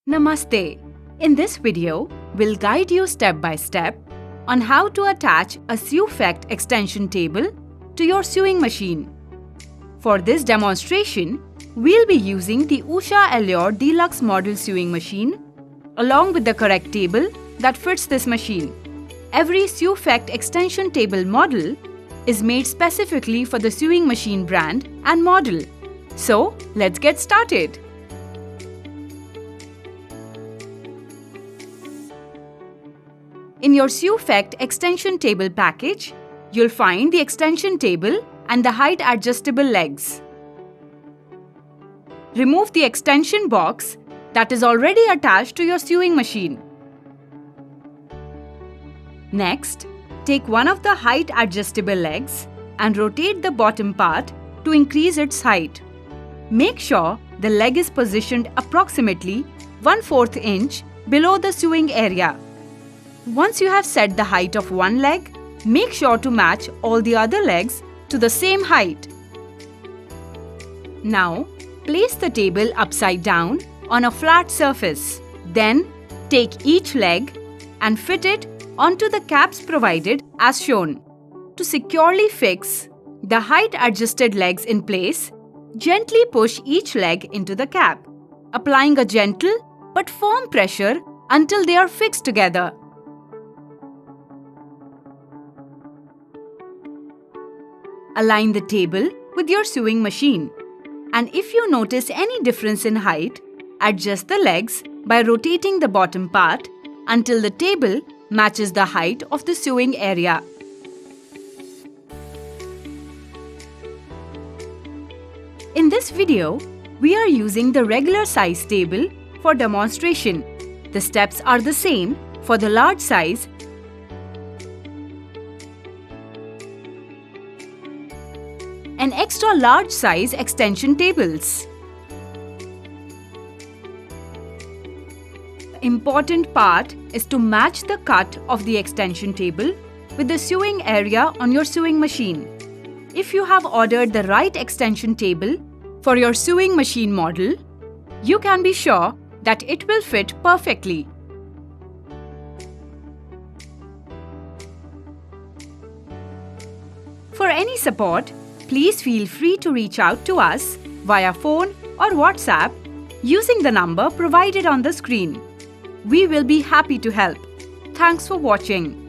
Namaste. In this video, we'll guide you step by step on how to attach a Sewfect extension table to your sewing machine. For this demonstration, we'll be using the Usha Allure Deluxe Model Sewing Machine along with the correct table that fits this machine. Every Sewfect extension table model is made specifically for the sewing machine brand and model. So, let's get started. In your Sewfect extension table package, you'll find the extension table and the height adjustable legs. Remove the extension box that is already attached to your sewing machine. Next, take one of the height adjustable legs and rotate the bottom part to increase its height. Make sure the leg is positioned approximately 1/4 inch below the sewing area. Once you have set the height of one leg, make sure to match all the other legs to the same height. Now, place the table upside down on a flat surface. Then, take each leg and fit it onto the caps provided as shown. To securely fix the height adjusted legs in place, gently push each leg into the cap, applying a gentle but firm pressure until they are fixed together. Align the table with your sewing machine, and if you notice any difference in height, adjust the legs by rotating the bottom part until the table matches the height of the sewing area. In this video, we are using the regular size table for demonstration. The steps are the same for the large size and extra large size extension tables. The important part is to match the cut of the extension table with the sewing area on your sewing machine. If you have ordered the right extension table for your sewing machine model, you can be sure that it will fit perfectly. For any support, please feel free to reach out to us via phone or WhatsApp using the number provided on the screen. We will be happy to help. Thanks for watching.